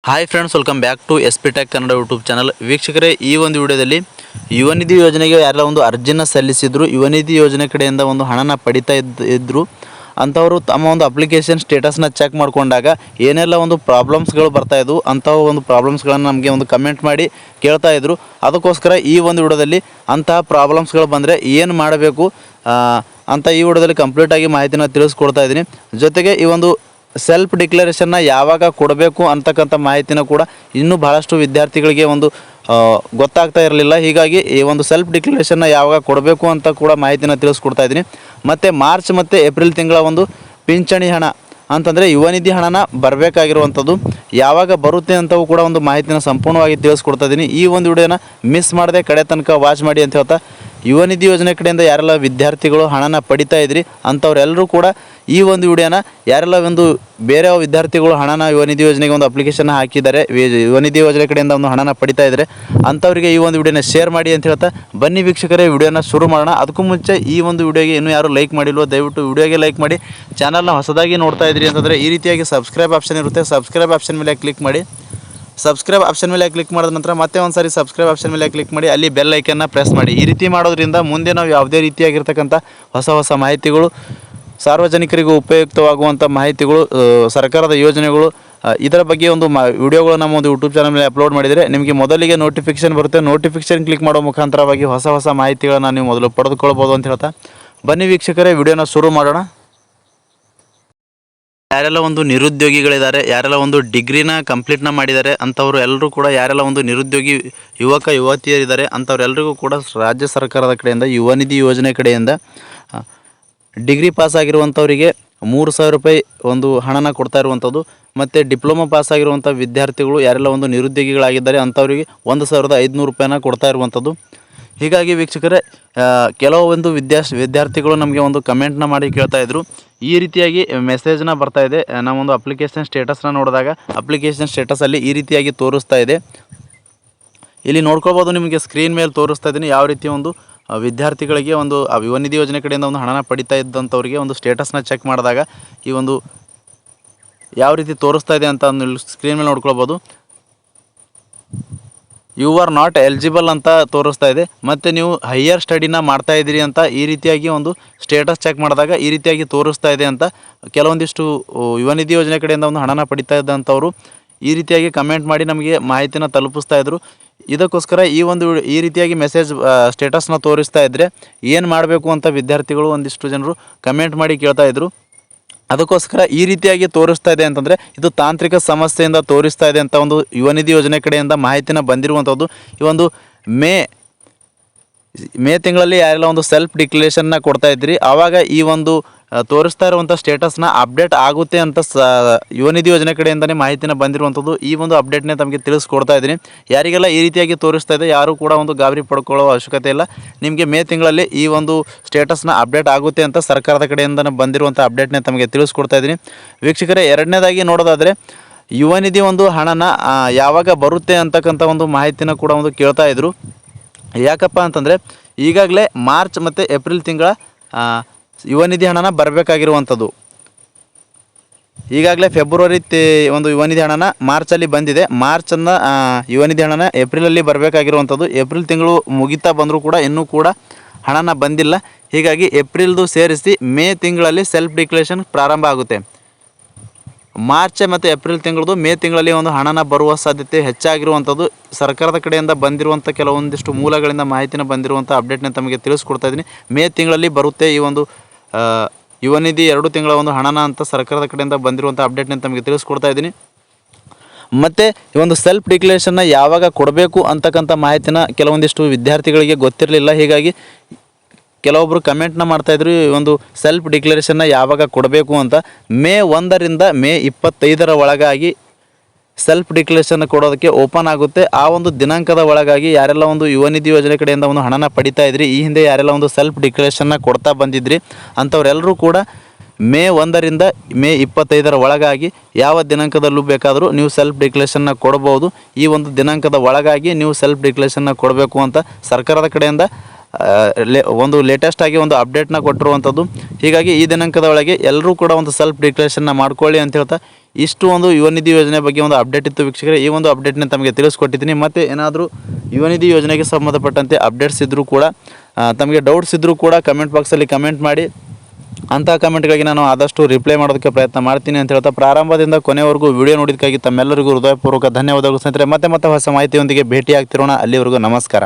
Hi friends, welcome back to S P tech Kannada YouTube channel. ವೀಕ್ಷಕರೇ, ಈ ಒಂದು ವಿಡಿಯೋದಲ್ಲಿ ಯುವ ನಿಧಿ ಯೋಜನೆಗೆ ಯಾರೆಲ್ಲ ಒಂದು ಅರ್ಜಿನ ಸಲ್ಲಿಸಿದ್ರು, ಯುವ ನಿಧಿ ಯೋಜನೆ ಕಡೆಯಿಂದ ಒಂದು ಹಣನ ಪಡಿತಾ ಇದ್ರು ಅಂಥವರು ತಮ್ಮ ಒಂದು ಅಪ್ಲಿಕೇಶನ್ ಸ್ಟೇಟಸ್ನ ಚೆಕ್ ಮಾಡಿಕೊಂಡಾಗ ಏನೆಲ್ಲ ಒಂದು ಪ್ರಾಬ್ಲಮ್ಸ್ಗಳು ಬರ್ತಾಯಿದ್ವು ಅಂಥ ಒಂದು ಪ್ರಾಬ್ಲಮ್ಸ್ಗಳನ್ನು ನಮಗೆ ಒಂದು ಕಮೆಂಟ್ ಮಾಡಿ ಕೇಳ್ತಾ ಇದ್ರು. ಅದಕ್ಕೋಸ್ಕರ ಈ ಒಂದು ವಿಡಿಯೋದಲ್ಲಿ ಅಂತಹ ಪ್ರಾಬ್ಲಮ್ಸ್ಗಳು ಬಂದರೆ ಏನು ಮಾಡಬೇಕು ಅಂತ ಈ ವಿಡಿಯೋದಲ್ಲಿ ಕಂಪ್ಲೀಟಾಗಿ ಮಾಹಿತಿನ ತಿಳಿಸ್ಕೊಡ್ತಾ ಇದ್ದೀನಿ. ಜೊತೆಗೆ ಈ ಒಂದು ಸೆಲ್ಫ್ ಡಿಕ್ಲರೇಷನ್ನ ಯಾವಾಗ ಕೊಡಬೇಕು ಅಂತಕ್ಕಂಥ ಮಾಹಿತಿನ ಕೂಡ ಇನ್ನೂ ಬಹಳಷ್ಟು ವಿದ್ಯಾರ್ಥಿಗಳಿಗೆ ಒಂದು ಗೊತ್ತಾಗ್ತಾ ಇರಲಿಲ್ಲ. ಹೀಗಾಗಿ ಈ ಒಂದು ಸೆಲ್ಫ್ ಡಿಕ್ಲರೇಷನ್ನ ಯಾವಾಗ ಕೊಡಬೇಕು ಅಂತ ಕೂಡ ಮಾಹಿತಿನ ತಿಳಿಸ್ಕೊಡ್ತಾ ಇದ್ದೀನಿ. ಮತ್ತು ಮಾರ್ಚ್ ಮತ್ತು ಏಪ್ರಿಲ್ ತಿಂಗಳ ಒಂದು ಪಿಂಚಣಿ ಹಣ ಅಂತಂದರೆ ಯುವ ನಿಧಿ ಹಣನ ಬರಬೇಕಾಗಿರುವಂಥದ್ದು ಯಾವಾಗ ಬರುತ್ತೆ ಅಂತವೂ ಕೂಡ ಒಂದು ಮಾಹಿತಿನ ಸಂಪೂರ್ಣವಾಗಿ ತಿಳಿಸ್ಕೊಡ್ತಾ ಇದ್ದೀನಿ. ಈ ಒಂದು ವಿಡಿಯೋನ ಮಿಸ್ ಮಾಡದೆ ಕಡೆ ತನಕ ವಾಚ್ ಮಾಡಿ ಅಂತ ಹೇಳ್ತಾ, ಯುವ ನಿಧಿ ಯೋಜನೆ ಕಡೆಯಿಂದ ಯಾರೆಲ್ಲ ವಿದ್ಯಾರ್ಥಿಗಳು ಹಣನ ಪಡಿತಾ ಇದ್ರಿ ಅಂಥವ್ರೆಲ್ಲರೂ ಕೂಡ ಈ ಒಂದು ವಿಡಿಯೋನ ಯಾರೆಲ್ಲ ಒಂದು ಬೇರೆ ವಿದ್ಯಾರ್ಥಿಗಳು ಹಣನ ಯುವ ನಿಧಿ ಯೋಜನೆಗೆ ಒಂದು ಅಪ್ಲಿಕೇಶನ್ ಹಾಕಿದ್ದಾರೆ, ಯುವ ನಿಧಿ ಯೋಜನೆ ಕಡೆಯಿಂದ ಒಂದು ಹಣನ ಪಡಿತಾ ಇದ್ದಾರೆ ಅಂಥವರಿಗೆ ಈ ಒಂದು ವಿಡಿಯೋನ ಶೇರ್ ಮಾಡಿ ಅಂತ ಹೇಳ್ತಾ, ಬನ್ನಿ ವೀಕ್ಷಕರೇ ವಿಡಿಯೋನ ಶುರು ಮಾಡೋಣ. ಅದಕ್ಕೂ ಮುಂಚೆ ಈ ಒಂದು ವಿಡಿಯೋಗೆ ಇನ್ನೂ ಯಾರು ಲೈಕ್ ಮಾಡಿಲ್ವೋ ದಯವಿಟ್ಟು ವಿಡಿಯೋಗೆ ಲೈಕ್ ಮಾಡಿ. ಚಾನಲ್ನ ಹೊಸದಾಗಿ ನೋಡ್ತಾ ಇದ್ರಿ ಅಂತಂದರೆ ಈ ರೀತಿಯಾಗಿ ಸಬ್ಸ್ಕ್ರೈಬ್ ಆಪ್ಷನ್ ಇರುತ್ತೆ, ಸಬ್ಸ್ಕ್ರೈಬ್ ಆಪ್ಷನ್ ಮೇಲೆ ಕ್ಲಿಕ್ ಮಾಡಿ. ಸಬ್ಸ್ಕ್ರೈಬ್ ಆಪ್ಷನ್ ಮೇಲೆ ಕ್ಲಿಕ್ ಮಾಡಿದ ನಂತರ ಮತ್ತೆ ಒಂದು ಸಾರಿ ಸಬ್ಸ್ಕ್ರೈಬ್ ಆಪ್ಷನ್ ಮೇಲೆ ಕ್ಲಿಕ್ ಮಾಡಿ, ಅಲ್ಲಿ ಬೆಲ್ ಐಕನ್ನ ಪ್ರೆಸ್ ಮಾಡಿ. ಈ ರೀತಿ ಮಾಡೋದ್ರಿಂದ ಮುಂದೆ ನಾವು ಯಾವುದೇ ರೀತಿಯಾಗಿರ್ತಕ್ಕಂಥ ಹೊಸ ಮಾಹಿತಿಗಳು, ಸಾರ್ವಜನಿಕರಿಗೂ ಉಪಯುಕ್ತವಾಗುವಂಥ ಮಾಹಿತಿಗಳು, ಸರ್ಕಾರದ ಯೋಜನೆಗಳು, ಇದರ ಬಗ್ಗೆ ಒಂದು ವಿಡಿಯೋಗಳು ನಮ್ಮ ಒಂದು ಯೂಟ್ಯೂಬ್ ಚಾನಲ್ ಮೇಲೆ ಅಪ್ಲೋಡ್ ಮಾಡಿದರೆ ನಿಮಗೆ ಮೊದಲಿಗೆ ನೋಟಿಫಿಕೇಷನ್ ಬರುತ್ತೆ. ನೋಟಿಫಿಕೇಷನ್ ಕ್ಲಿಕ್ ಮಾಡೋ ಮುಖಾಂತರವಾಗಿ ಹೊಸ ಮಾಹಿತಿಗಳನ್ನು ನೀವು ಮೊದಲು ಪಡೆದುಕೊಳ್ಬೋದು ಅಂತ ಹೇಳ್ತಾ, ಬನ್ನಿ ವೀಕ್ಷಕರೇ ವಿಡಿಯೋನ ಶುರು ಮಾಡೋಣ. ಯಾರೆಲ್ಲ ಒಂದು ನಿರುದ್ಯೋಗಿಗಳಿದ್ದಾರೆ, ಯಾರೆಲ್ಲ ಒಂದು ಡಿಗ್ರಿನ ಕಂಪ್ಲೀಟ್ನ ಮಾಡಿದ್ದಾರೆ ಅಂಥವ್ರು ಎಲ್ಲರೂ ಕೂಡ, ಯಾರೆಲ್ಲ ಒಂದು ನಿರುದ್ಯೋಗಿ ಯುವಕ ಯುವತಿಯರಿದ್ದಾರೆ ಅಂಥವ್ರೆಲ್ಲರಿಗೂ ಕೂಡ ರಾಜ್ಯ ಸರ್ಕಾರದ ಕಡೆಯಿಂದ ಯುವ ನಿಧಿ ಯೋಜನೆ ಕಡೆಯಿಂದ ಡಿಗ್ರಿ ಪಾಸ್ ಆಗಿರುವಂಥವರಿಗೆ 3,000 ರೂಪಾಯಿ ಒಂದು ಹಣನ ಕೊಡ್ತಾ ಇರುವಂಥದ್ದು. ಮತ್ತು ಡಿಪ್ಲೊಮಾ ಪಾಸ್ ಆಗಿರುವಂಥ ವಿದ್ಯಾರ್ಥಿಗಳು ಯಾರೆಲ್ಲ ಒಂದು ನಿರುದ್ಯೋಗಿಗಳಾಗಿದ್ದಾರೆ ಅಂಥವರಿಗೆ 1,500 ರೂಪಾಯಿನ ಕೊಡ್ತಾ ಇರುವಂಥದ್ದು. ಹೀಗಾಗಿ ವೀಕ್ಷಕರೇ, ಕೆಲವೊಂದು ವಿದ್ಯಾರ್ಥಿಗಳು ನಮಗೆ ಒಂದು ಕಮೆಂಟ್ನ ಮಾಡಿ ಕೇಳ್ತಾಯಿದ್ರು. ಈ ರೀತಿಯಾಗಿ ಮೆಸೇಜ್ನ ಬರ್ತಾಯಿದೆ. ನಾವೊಂದು ಅಪ್ಲಿಕೇಶನ್ ಸ್ಟೇಟಸ್ನ ನೋಡಿದಾಗ ಅಪ್ಲಿಕೇಶನ್ ಸ್ಟೇಟಸಲ್ಲಿ ಈ ರೀತಿಯಾಗಿ ತೋರಿಸ್ತಾ ಇದೆ. ಇಲ್ಲಿ ನೋಡ್ಕೊಳ್ಬೋದು, ನಿಮಗೆ ಸ್ಕ್ರೀನ್ ಮೇಲೆ ತೋರಿಸ್ತಾ ಇದ್ದೀನಿ ಯಾವ ರೀತಿ ಒಂದು ವಿದ್ಯಾರ್ಥಿಗಳಿಗೆ ಒಂದು ಯುವ ನಿಧಿ ಯೋಜನೆ ಕಡೆಯಿಂದ ಒಂದು ಹಣನ ಪಡಿತಾ ಇದ್ದಂಥವ್ರಿಗೆ ಒಂದು ಸ್ಟೇಟಸ್ನ ಚೆಕ್ ಮಾಡಿದಾಗ ಈ ಒಂದು ಯಾವ ರೀತಿ ತೋರಿಸ್ತಾ ಇದೆ ಅಂತ ಸ್ಕ್ರೀನ್ ಮೇಲೆ ನೋಡ್ಕೊಳ್ಬೋದು. ಯು ಆರ್ ನಾಟ್ ಎಲಿಜಿಬಲ್ ಅಂತ ತೋರಿಸ್ತಾ ಇದೆ. ಮತ್ತು ನೀವು ಹೈಯರ್ ಸ್ಟಡಿನ ಮಾಡ್ತಾ ಇದ್ದೀರಿ ಅಂತ ಈ ರೀತಿಯಾಗಿ ಒಂದು ಸ್ಟೇಟಸ್ ಚೆಕ್ ಮಾಡಿದಾಗ ಈ ರೀತಿಯಾಗಿ ತೋರಿಸ್ತಾ ಇದೆ ಅಂತ ಕೆಲವೊಂದಿಷ್ಟು ಯುವ ನಿಧಿ ಯೋಜನೆ ಕಡೆಯಿಂದ ಒಂದು ಹಣನ ಪಡಿತಾ ಇದ್ದಂಥವ್ರು ಈ ರೀತಿಯಾಗಿ ಕಮೆಂಟ್ ಮಾಡಿ ನಮಗೆ ಮಾಹಿತಿನ ತಲುಪಿಸ್ತಾ ಇದ್ರು. ಇದಕ್ಕೋಸ್ಕರ ಈ ರೀತಿಯಾಗಿ ಮೆಸೇಜ್ ಸ್ಟೇಟಸ್ನ ತೋರಿಸ್ತಾ ಇದ್ದರೆ ಏನು ಮಾಡಬೇಕು ಅಂತ ವಿದ್ಯಾರ್ಥಿಗಳು ಒಂದಿಷ್ಟು ಜನರು ಕಮೆಂಟ್ ಮಾಡಿ ಕೇಳ್ತಾ ಇದ್ರು. ಅದಕ್ಕೋಸ್ಕರ ಈ ರೀತಿಯಾಗಿ ತೋರಿಸ್ತಾ ಇದೆ ಅಂತಂದರೆ ಇದು ತಾಂತ್ರಿಕ ಸಮಸ್ಯೆಯಿಂದ ತೋರಿಸ್ತಾ ಇದೆ ಅಂತ ಒಂದು ಯುವ ನಿಧಿ ಯೋಜನೆ ಕಡೆಯಿಂದ ಮಾಹಿತಿನ ಬಂದಿರುವಂಥದ್ದು. ಈ ಒಂದು ಮೇ ತಿಂಗಳಲ್ಲಿ ಯಾರೆಲ್ಲ ಒಂದು ಸೆಲ್ಫ್ ಡಿಕ್ಲರೇಷನ್ನ ಕೊಡ್ತಾ ಇದ್ರಿ ಆವಾಗ ಈ ಒಂದು ತೋರಿಸ್ತಾ ಇರುವಂಥ ಸ್ಟೇಟಸ್ನ ಅಪ್ಡೇಟ್ ಆಗುತ್ತೆ ಅಂತ ಯುವ ನಿಧಿ ಯೋಜನೆ ಕಡೆಯಿಂದನೇ ಮಾಹಿತಿನ ಬಂದಿರುವಂಥದ್ದು. ಈ ಒಂದು ಅಪ್ಡೇಟ್ನೇ ತಮಗೆ ತಿಳಿಸ್ಕೊಡ್ತಾ ಇದ್ದೀನಿ. ಯಾರಿಗೆಲ್ಲ ಈ ರೀತಿಯಾಗಿ ತೋರಿಸ್ತಾ ಇದೆ ಯಾರೂ ಕೂಡ ಒಂದು ಗಾಬರಿ ಪಡ್ಕೊಳ್ಳೋ ಅವಶ್ಯಕತೆ ಇಲ್ಲ. ನಿಮಗೆ ಮೇ ತಿಂಗಳಲ್ಲಿ ಈ ಒಂದು ಸ್ಟೇಟಸ್ನ ಅಪ್ಡೇಟ್ ಆಗುತ್ತೆ ಅಂತ ಸರ್ಕಾರದ ಕಡೆಯಿಂದ ಬಂದಿರುವಂಥ ಅಪ್ಡೇಟ್ನೇ ತಮಗೆ ತಿಳಿಸ್ಕೊಡ್ತಾ ಇದ್ದೀನಿ. ವೀಕ್ಷಕರೇ, ಎರಡನೇದಾಗಿ ನೋಡೋದಾದರೆ ಯುವ ನಿಧಿ ಒಂದು ಹಣನ ಯಾವಾಗ ಬರುತ್ತೆ ಅಂತಕ್ಕಂಥ ಒಂದು ಮಾಹಿತಿನ ಕೂಡ ಒಂದು ಕೇಳ್ತಾ ಇದ್ರು. ಯಾಕಪ್ಪ ಅಂತಂದರೆ ಈಗಾಗಲೇ ಮಾರ್ಚ್ ಮತ್ತು ಏಪ್ರಿಲ್ ತಿಂಗಳ ಯುವ ನಿಧಿ ಹಣನ ಬರಬೇಕಾಗಿರುವಂಥದ್ದು. ಈಗಾಗಲೇ ಫೆಬ್ರವರಿ ಒಂದು ಯುವ ನಿಧಿ ಹಣನ ಮಾರ್ಚಲ್ಲಿ ಬಂದಿದೆ. ಮಾರ್ಚನ್ನು ಯುವ ನಿಧಿ ಹಣನ ಏಪ್ರಿಲಲ್ಲಿ ಬರಬೇಕಾಗಿರುವಂಥದ್ದು. ಏಪ್ರಿಲ್ ತಿಂಗಳು ಮುಗಿತಾ ಬಂದರೂ ಕೂಡ ಇನ್ನೂ ಕೂಡ ಹಣನ ಬಂದಿಲ್ಲ. ಹೀಗಾಗಿ ಏಪ್ರಿಲ್ದು ಸೇರಿಸಿ ಮೇ ತಿಂಗಳಲ್ಲಿ ಸೆಲ್ಫ್ ಡಿಕ್ಲರೇಷನ್ ಪ್ರಾರಂಭ ಆಗುತ್ತೆ. ಮಾರ್ಚ್ ಮತ್ತು ಏಪ್ರಿಲ್ ತಿಂಗಳದು ಮೇ ತಿಂಗಳಲ್ಲಿ ಒಂದು ಹಣನ ಬರುವ ಸಾಧ್ಯತೆ ಹೆಚ್ಚಾಗಿರುವಂಥದ್ದು. ಸರ್ಕಾರದ ಕಡೆಯಿಂದ ಬಂದಿರುವಂಥ ಕೆಲವೊಂದಿಷ್ಟು ಮೂಲಗಳಿಂದ ಮಾಹಿತಿನ ಬಂದಿರುವಂಥ ಅಪ್ಡೇಟ್ನ ತಮಗೆ ತಿಳಿಸ್ಕೊಡ್ತಾ ಇದ್ದೀನಿ. ಮೇ ತಿಂಗಳಲ್ಲಿ ಬರುತ್ತೆ ಈ ಒಂದು ಯುವ ನಿಧಿ 2 ತಿಂಗಳ ಒಂದು ಹಣನ ಅಂತ ಸರ್ಕಾರದ ಕಡೆಯಿಂದ ಬಂದಿರುವಂಥ ಅಪ್ಡೇಟ್ನ ತಮಗೆ ತಿಳಿಸ್ಕೊಡ್ತಾ ಇದ್ದೀನಿ. ಮತ್ತು ಈ ಒಂದು ಸೆಲ್ಫ್ ಡಿಕ್ಲರೇಷನ್ನ ಯಾವಾಗ ಕೊಡಬೇಕು ಅಂತಕ್ಕಂಥ ಮಾಹಿತಿನ ಕೆಲವೊಂದಿಷ್ಟು ವಿದ್ಯಾರ್ಥಿಗಳಿಗೆ ಗೊತ್ತಿರಲಿಲ್ಲ. ಹೀಗಾಗಿ ಕೆಲವೊಬ್ಬರು ಕಮೆಂಟ್ನ ಮಾಡ್ತಾಯಿದ್ರು ಈ ಒಂದು ಸೆಲ್ಫ್ ಡಿಕ್ಲರೇಷನ್ನ ಯಾವಾಗ ಕೊಡಬೇಕು ಅಂತ. ಮೇ 1ರಿಂದ ಮೇ 25ರ ಒಳಗಾಗಿ ಸೆಲ್ಫ್ ಡಿಕ್ಲರೇಷನ್ ಕೊಡೋದಕ್ಕೆ ಓಪನ್ ಆಗುತ್ತೆ. ಆ ಒಂದು ದಿನಾಂಕದ ಒಳಗಾಗಿ ಯಾರೆಲ್ಲ ಒಂದು ಯುವ ನಿಧಿ ಯೋಜನೆ ಕಡೆಯಿಂದ ಒಂದು ಹಣನ ಪಡಿತಾ ಇದ್ರಿ, ಈ ಹಿಂದೆ ಯಾರೆಲ್ಲ ಒಂದು ಸೆಲ್ಫ್ ಡಿಕ್ಲರೇಷನ್ನ ಕೊಡ್ತಾ ಬಂದಿದ್ರಿ ಅಂಥವ್ರೆಲ್ಲರೂ ಕೂಡ ಮೇ 1ರಿಂದ ಮೇ 25ರ ಒಳಗಾಗಿ ಯಾವ ದಿನಾಂಕದಲ್ಲೂ ಬೇಕಾದರೂ ನೀವು ಸೆಲ್ಫ್ ಡಿಕ್ಲರೇಷನ್ನ ಕೊಡ್ಬೋದು. ಈ ಒಂದು ದಿನಾಂಕದ ಒಳಗಾಗಿ ನೀವು ಸೆಲ್ಫ್ ಡಿಕ್ಲರೇಷನ್ನ ಕೊಡಬೇಕು ಅಂತ ಸರ್ಕಾರದ ಕಡೆಯಿಂದ ಒಂದು ಲೇಟೆಸ್ಟಾಗಿ ಒಂದು ಅಪ್ಡೇಟ್ನ ಕೊಟ್ಟಿರುವಂಥದ್ದು. ಹೀಗಾಗಿ ಈ ದಿನಾಂಕದ ಒಳಗೆ ಎಲ್ಲರೂ ಕೂಡ ಒಂದು ಸೆಲ್ಫ್ ಡಿಕ್ಲರೇಷನ್ನ ಮಾಡ್ಕೊಳ್ಳಿ ಅಂತ ಹೇಳ್ತಾ ಇಷ್ಟು ಒಂದು ಯುವ ನಿಧಿ ಯೋಜನೆ ಬಗ್ಗೆ ಒಂದು ಅಪ್ಡೇಟ್ ಇತ್ತು ವೀಕ್ಷಕರೇ. ಈ ಒಂದು ಅಪ್ಡೇಟ್ನ ತಮಗೆ ತಿಳಿಸ್ಕೊಟ್ಟಿದ್ದೀನಿ. ಮತ್ತು ಏನಾದರೂ ಯುವ ನಿಧಿ ಯೋಜನೆಗೆ ಸಂಬಂಧಪಟ್ಟಂತೆ ಅಪ್ಡೇಟ್ಸ್ ಇದ್ದರೂ ಕೂಡ ತಮಗೆ ಡೌಟ್ಸ್ ಇದ್ದರೂ ಕೂಡ ಕಮೆಂಟ್ ಬಾಕ್ಸಲ್ಲಿ ಕಮೆಂಟ್ ಮಾಡಿ. ಅಂಥ ಕಮೆಂಟ್ಗಳಿಗೆ ನಾನು ಆದಷ್ಟು ರಿಪ್ಲೈ ಮಾಡೋದಕ್ಕೆ ಪ್ರಯತ್ನ ಮಾಡ್ತೀನಿ ಅಂತ ಹೇಳ್ತಾ, ಪ್ರಾರಂಭದಿಂದ ಕೊನೆವರೆಗೂ ವಿಡಿಯೋ ನೋಡಿದ್ದಕ್ಕಾಗಿ ತಮ್ಮೆಲ್ಲರಿಗೂ ಹೃದಯಪೂರ್ವಕ ಧನ್ಯವಾದಗಳು ಸ್ನೇಹಿತರೆ. ಮತ್ತೆ ಹೊಸ ಮಾಹಿತಿಯೊಂದಿಗೆ ಭೇಟಿ ಆಗ್ತಿರೋಣ. ಅಲ್ಲಿವರೆಗೂ ನಮಸ್ಕಾರ.